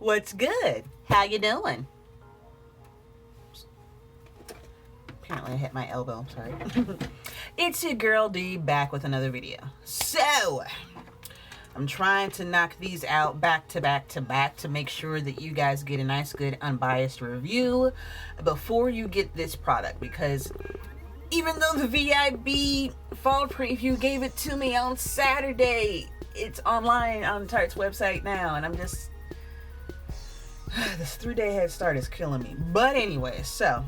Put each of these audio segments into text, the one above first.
What's good? How you doing? Apparently I hit my elbow, sorry. It's your girl D back with another video. So, I'm trying to knock these out back to back to back to make sure that you guys get a nice, good, unbiased review before you get this product, because even though the VIB fall preview gave it to me on Saturday, it's online on Tarte's website now, and I'm just... this 3-day head start is killing me. But anyway, so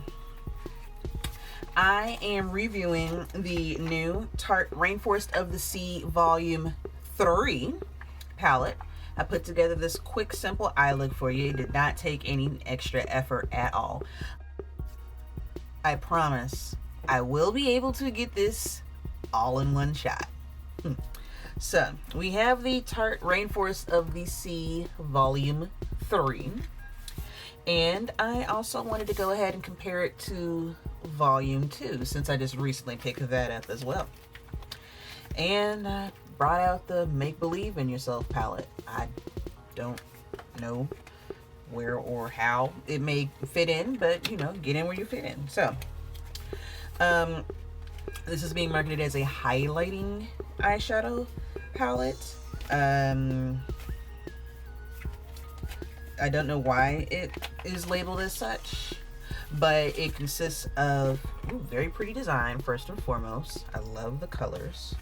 I am reviewing the new Tarte Rainforest of the Sea Volume 3 palette. I put together this quick, simple eye look for you. It did not take any extra effort at all. I promise I will be able to get this all in one shot. So, we have the Tarte Rainforest of the Sea Volume 3. And I also wanted to go ahead and compare it to Volume 2, since I just recently picked that up as well. And I brought out the Make Believe in Yourself palette. I don't know where or how it may fit in, but you know, get in where you fit in. So, this is being marketed as a highlighting eyeshadow palette. I don't know why it is labeled as such, but it consists of very pretty design, first and foremost. I love the colors.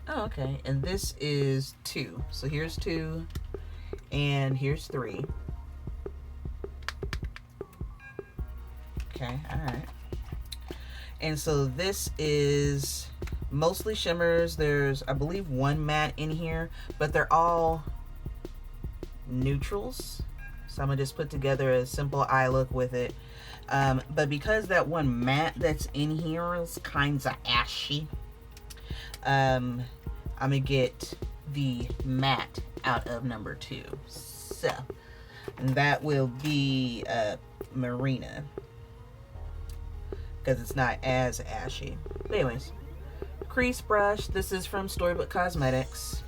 Oh, okay, and this is 2. So here's 2, and here's 3. Okay, alright. And so this is mostly shimmers. There's, I believe, 1 matte in here, but they're all neutrals. So I'm gonna just put together a simple eye look with it. But because that 1 matte that's in here is kind of ashy, I'm gonna get the matte out of number 2. So, and that will be Marina, because it's not as ashy. But anyways, crease brush. This is from Storybook Cosmetics.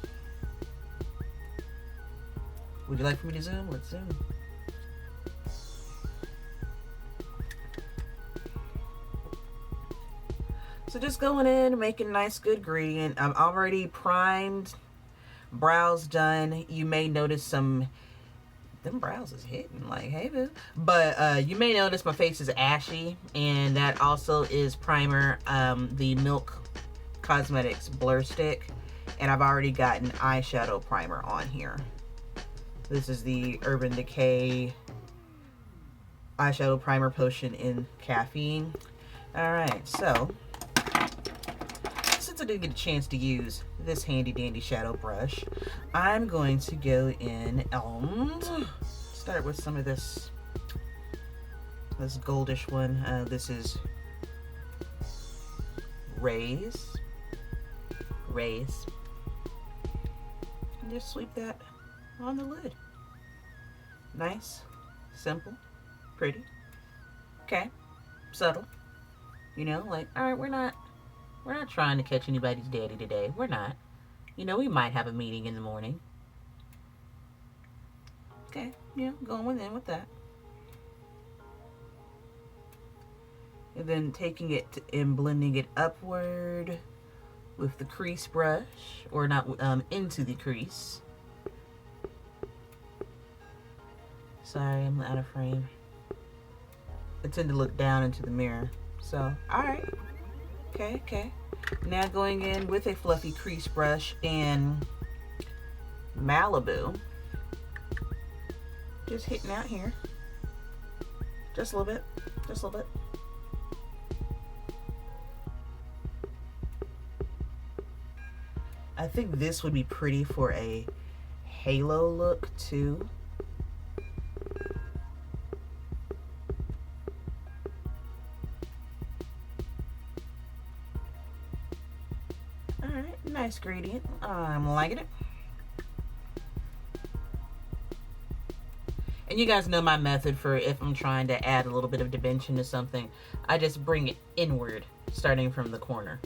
Would you like for me to zoom? Let's zoom. So just going in, making a nice good gradient. I'm already primed, brows done. You may notice some, them brows is hitting like, hey boo. But you may notice my face is ashy, and that also is primer, the Milk Cosmetics Blur Stick, and I've already got an eyeshadow primer on here. This is the Urban Decay eyeshadow primer potion in caffeine. Alright, so since I did get a chance to use this handy dandy shadow brush, I'm going to go in and start with some of this goldish one. This is Raise. And just sweep that on the lid. Nice, simple, pretty. Okay, subtle. You know, like, all right, we're not trying to catch anybody's daddy today. We're not. You know, we might have a meeting in the morning. Okay, yeah, going in with that. And then taking it and blending it upward with the crease brush, or not, into the crease. Sorry, I'm out of frame. I tend to look down into the mirror. So, alright. Okay. Now going in with a fluffy crease brush in Malibu. Just hitting out here. Just a little bit. Just a little bit. I think this would be pretty for a halo look too. Alright, nice gradient. I'm liking it. And you guys know my method for if I'm trying to add a little bit of dimension to something. I just bring it inward, starting from the corner.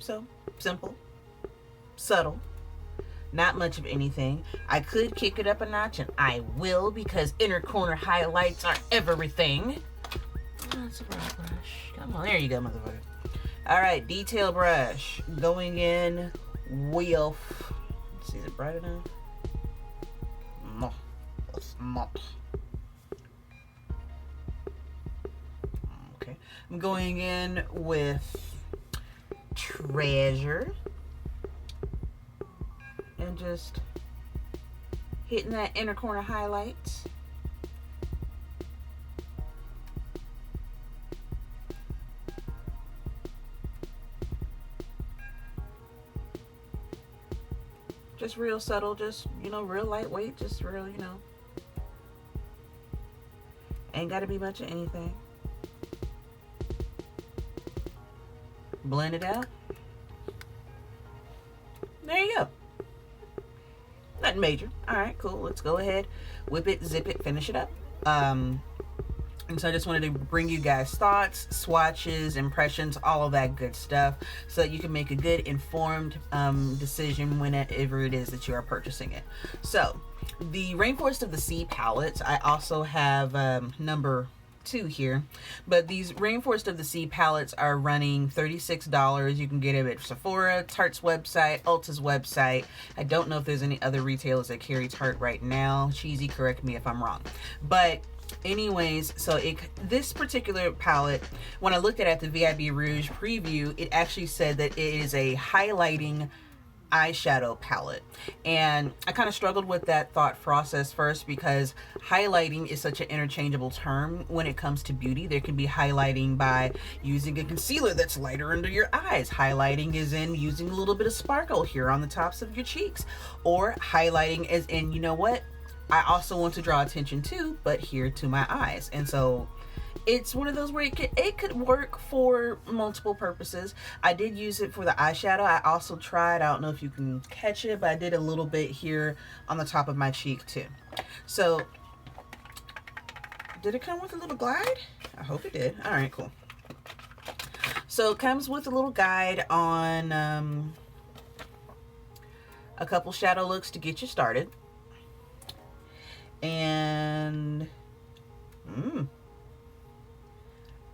So simple, subtle, not much of anything. I could kick it up a notch, and I will, because inner corner highlights are everything. Oh, that's a brow brush. Come on, there you go, motherfucker. All right, detail brush going in with. Let's see, is it bright enough? No, it's not. Okay, I'm going in with Treasure and just hitting that inner corner highlights. Just real subtle, just, you know, real lightweight, just real, you know. Ain't gotta be much of anything. Blend it out. There you go. Nothing major. All right, cool. Let's go ahead, whip it, zip it, finish it up. And so I just wanted to bring you guys thoughts, swatches, impressions, all of that good stuff, so that you can make a good informed decision whenever it is that you are purchasing it. So the Rainforest of the Sea palettes, I also have number 2 here, but these Rainforest of the Sea palettes are running $36. You can get it at Sephora, Tarte's website, Ulta's website. I don't know if there's any other retailers that carry Tarte right now. Cheesy, correct me if I'm wrong. But anyways, so this particular palette, when I looked at the VIB Rouge preview, it actually said that it is a highlighting eyeshadow palette, and I kind of struggled with that thought process first, because highlighting is such an interchangeable term when it comes to beauty. There can be highlighting by using a concealer that's lighter under your eyes. Highlighting is in using a little bit of sparkle here on the tops of your cheeks, or highlighting is in, you know what, I also want to draw attention to, but here to my eyes. And so it's one of those where it could work for multiple purposes. I did use it for the eyeshadow. I also tried, I don't know if you can catch it, but I did a little bit here on the top of my cheek too. So did it come with a little guide? I hope it did. All right, cool. So it comes with a little guide on a couple shadow looks to get you started. And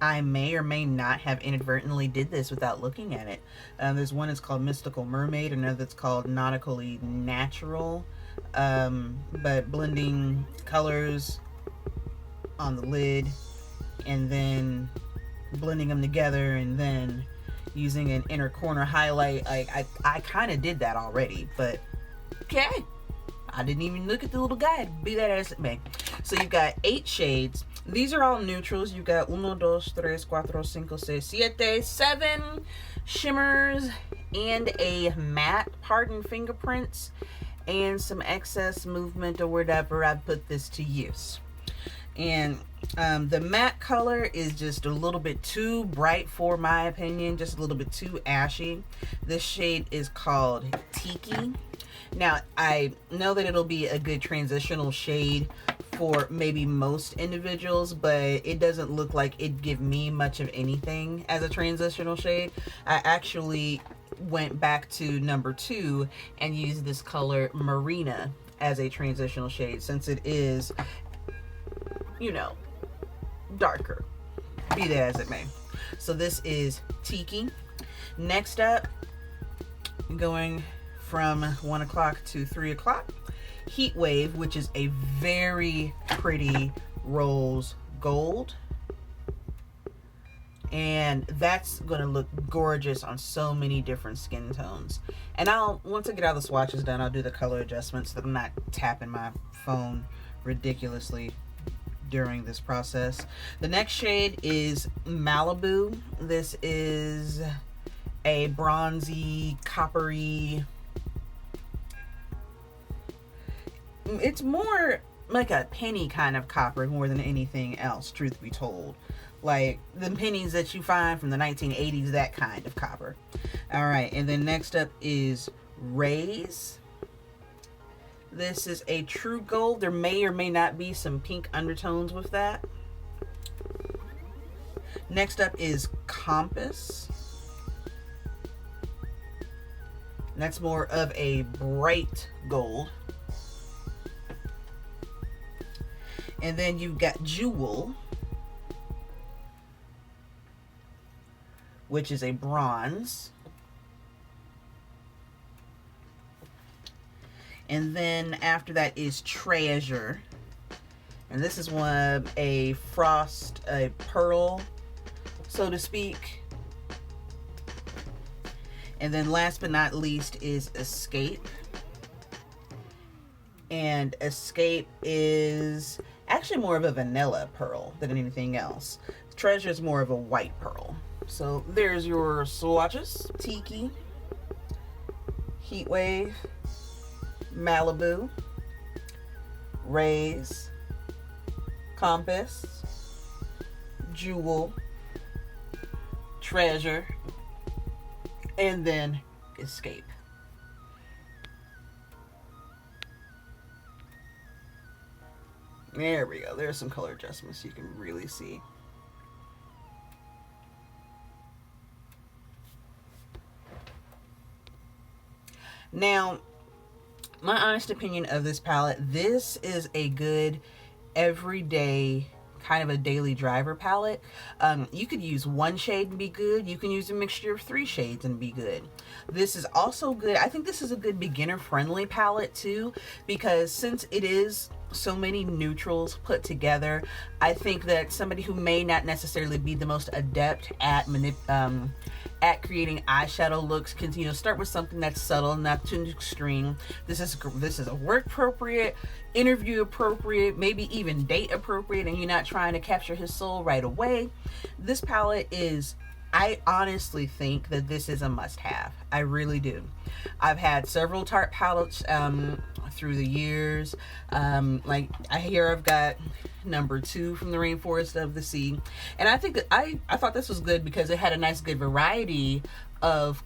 I may or may not have inadvertently did this without looking at it. There's one that's called Mystical Mermaid, another that's called Nautically Natural, but blending colors on the lid and then blending them together and then using an inner corner highlight. I kind of did that already, but okay, I didn't even look at the little guide, be that as it may. So you've got 8 shades. These are all neutrals. You've got 1, 2, 3, 4, 5, 6, 7, 7 shimmers and a matte, pardon fingerprints, and some excess movement or whatever. I've put this to use. And the matte color is just a little bit too bright for my opinion, just a little bit too ashy. This shade is called Tiki. Now, I know that it'll be a good transitional shade for maybe most individuals, but it doesn't look like it'd give me much of anything as a transitional shade. I actually went back to number 2 and used this color Marina as a transitional shade, since it is, you know, darker, be that as it may. So this is Tiki. Next up, going from 1 o'clock to 3 o'clock, Heat Wave, which is a very pretty rose gold, and that's going to look gorgeous on so many different skin tones. And once I get all the swatches done, I'll do the color adjustments so that I'm not tapping my phone ridiculously during this process. The next shade is Malibu. This is a bronzy, coppery, it's more like a penny kind of copper more than anything else, truth be told. Like the pennies that you find from the 1980s, that kind of copper. All right, and then next up is Rays. This is a true gold. There may or may not be some pink undertones with that. Next up is Compass. That's more of a bright gold. And then you've got Jewel, which is a bronze. And then after that is Treasure. And this is one a frost, a pearl, so to speak. And then last but not least is Escape. And Escape is actually more of a vanilla pearl than anything else. Treasure is more of a white pearl. So there's your swatches. Tiki, Heatwave, Malibu, Raise, Compass, Jewel, Treasure, and then Escape. There we go. There's some color adjustments you can really see. Now, my honest opinion of this palette, this is a good everyday, kind of a daily driver palette. You could use one shade and be good. You can use a mixture of 3 shades and be good. This is also good. I think this is a good beginner friendly palette too, because since it is so many neutrals put together, I think that somebody who may not necessarily be the most adept at creating eyeshadow looks can, you know, start with something that's subtle, not too extreme. This is a work appropriate, interview appropriate, maybe even date appropriate, and you're not trying to capture his soul right away. This palette is, I honestly think that this is a must-have. I really do. I've had several Tarte palettes through the years. Like I've got number 2 from the Rainforest of the Sea, and I think I thought this was good because it had a nice good variety of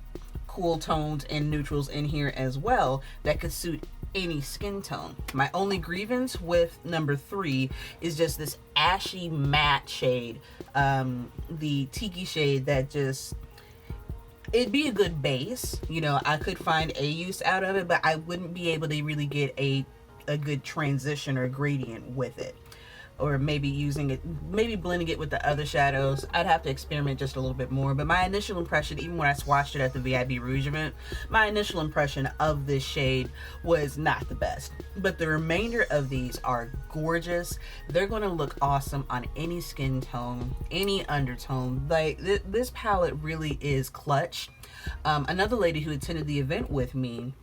cool tones and neutrals in here as well that could suit any skin tone. My only grievance with number 3 is just this ashy matte shade, the Tiki shade, that just, it'd be a good base, you know, I could find a use out of it, but I wouldn't be able to really get a good transition or gradient with it. Or maybe using it, maybe blending it with the other shadows. I'd have to experiment just a little bit more. But my initial impression, even when I swatched it at the VIB Rouge event, my initial impression of this shade was not the best. But the remainder of these are gorgeous. They're going to look awesome on any skin tone, any undertone. Like this palette really is clutch. Another lady who attended the event with me,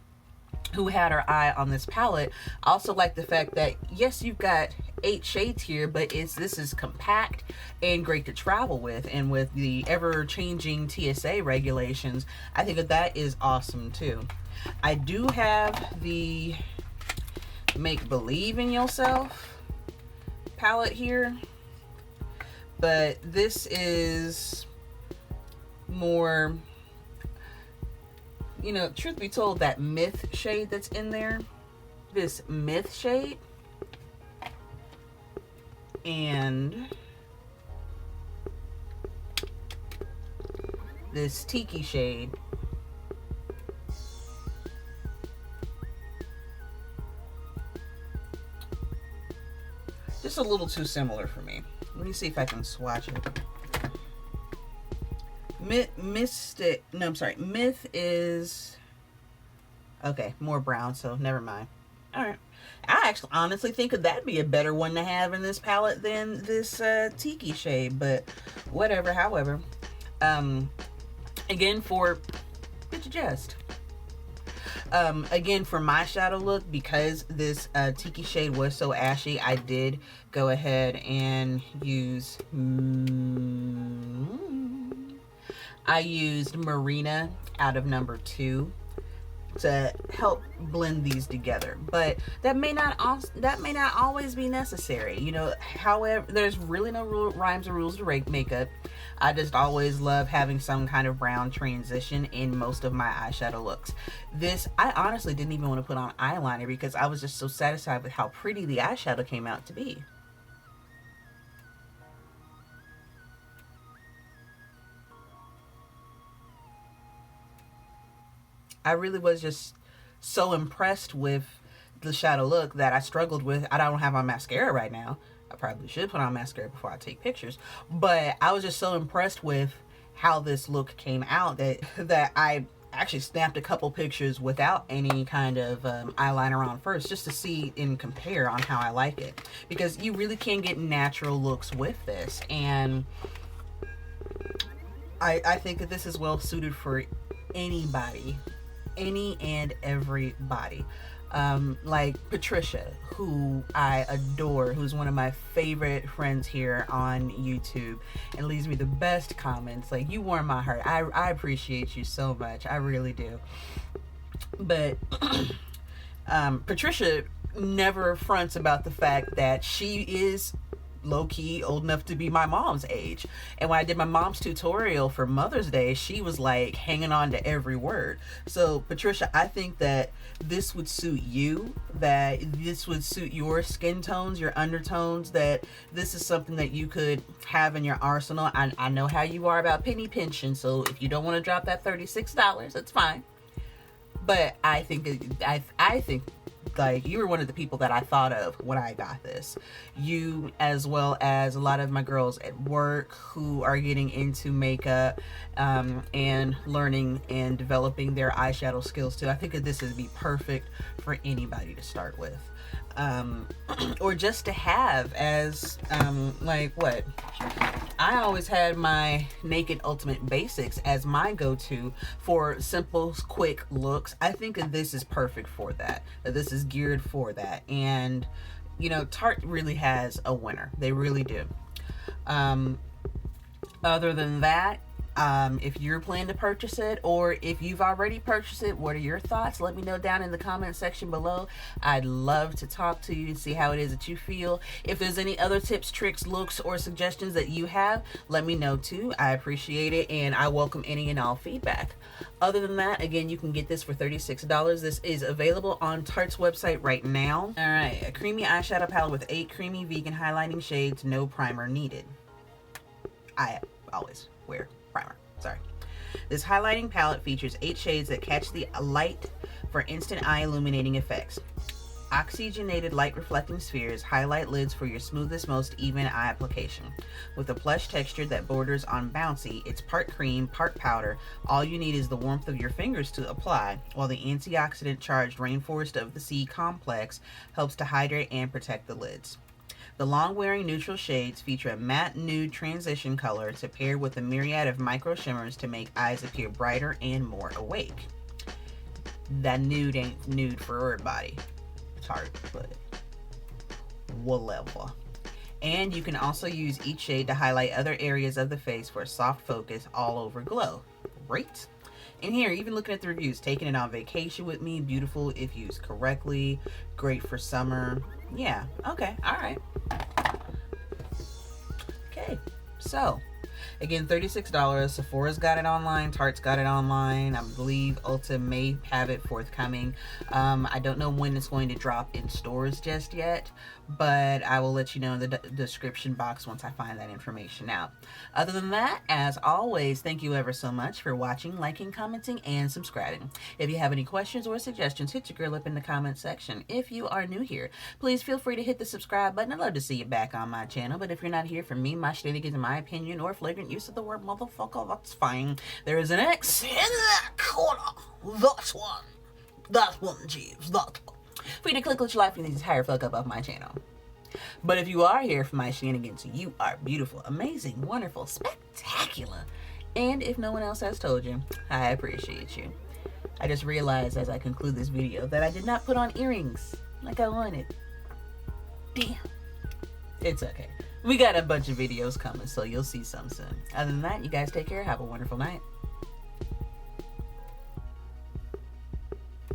who had her eye on this palette, also liked the fact that yes, you've got 8 shades here, but this is compact and great to travel with, and with the ever-changing TSA regulations, I think that is awesome too. I do have the Make Believe in Yourself palette here, but this is more, you know, truth be told, that Myth shade that's in there, this Myth shade, and this Tiki shade, just a little too similar for me. Let me see if I can swatch it. Myth is, okay, more brown, so never mind. All right. I actually honestly think that that'd be a better one to have in this palette than this Tiki shade, but whatever. However, again, for bitch jest. Again, for my shadow look, because this Tiki shade was so ashy, I did go ahead and use I used Marina out of number 2 to help blend these together, but that may not always be necessary, you know. However, there's really no rhymes or rules to makeup. I just always love having some kind of brown transition in most of my eyeshadow looks. This, I honestly didn't even want to put on eyeliner because I was just so satisfied with how pretty the eyeshadow came out to be. I really was just so impressed with the shadow look that I struggled with. I don't have on mascara right now. I probably should put on mascara before I take pictures, but I was just so impressed with how this look came out that I actually snapped a couple pictures without any kind of eyeliner on first, just to see and compare on how I like it, because you really can get natural looks with this. And I think that this is well suited for anybody, any and everybody. Like Patricia, who I adore, who's one of my favorite friends here on YouTube and leaves me the best comments. Like, you warm my heart. I appreciate you so much. I really do. But Patricia never fronts about the fact that she is low-key old enough to be my mom's age. And when I did my mom's tutorial for Mother's Day, she was like hanging on to every word. So Patricia, I think that this would suit you, that this would suit your skin tones, your undertones, that this is something that you could have in your arsenal. I know how you are about penny pinching, so if you don't want to drop that $36, that's fine. But I think like, you were one of the people that I thought of when I got this. You, as well as a lot of my girls at work who are getting into makeup and learning and developing their eyeshadow skills too. I think that this would be perfect for anybody to start with. Or just to have as like, what, I always had my Naked Ultimate Basics as my go-to for simple, quick looks. I think that this is perfect for that. This is geared for that. And, you know, Tarte really has a winner. They really do. Other than that, if you're planning to purchase it, or if you've already purchased it, what are your thoughts? Let me know down in the comment section below. I'd love to talk to you and see how it is that you feel. If there's any other tips, tricks, looks, or suggestions that you have, let me know too. I appreciate it, and I welcome any and all feedback. Other than that, again, you can get this for $36. This is available on Tarte's website right now. All right, a creamy eyeshadow palette with 8 creamy vegan highlighting shades, no primer needed. I always wear primer, sorry. This highlighting palette features 8 shades that catch the light for instant eye illuminating effects. Oxygenated light reflecting spheres highlight lids for your smoothest, most even eye application. With a plush texture that borders on bouncy, it's part cream, part powder. All you need is the warmth of your fingers to apply, while the antioxidant-charged Rainforest of the Sea complex helps to hydrate and protect the lids. The long-wearing neutral shades feature a matte nude transition color to pair with a myriad of micro-shimmers to make eyes appear brighter and more awake. That nude ain't nude for everybody. It's hard, but whatever. And you can also use each shade to highlight other areas of the face for a soft focus all over glow. Great. And here, even looking at the reviews, taking it on vacation with me, beautiful if used correctly, great for summer. Yeah, okay, all right. Okay, so again, $36. Sephora's got it online. Tarte's got it online. I believe Ulta may have it forthcoming. I don't know when it's going to drop in stores just yet, but I will let you know in the description box once I find that information out. Other than that, as always, thank you ever so much for watching, liking, commenting, and subscribing. If you have any questions or suggestions, hit your girl up in the comment section. If you are new here, please feel free to hit the subscribe button. I'd love to see you back on my channel, but if you're not here for me, my shenanigans, in my opinion, or flagrant use of the word motherfucker, that's fine. There is an X in that corner. That one, Jeeves, that one. For you to click, let your life in the entire fuck up of my channel. But if you are here for my shenanigans, you are beautiful, amazing, wonderful, spectacular. And if no one else has told you, I appreciate you. I just realized as I conclude this video that I did not put on earrings like I wanted. Damn. It's okay. We got a bunch of videos coming, so you'll see some soon. Other than that, you guys take care. Have a wonderful night.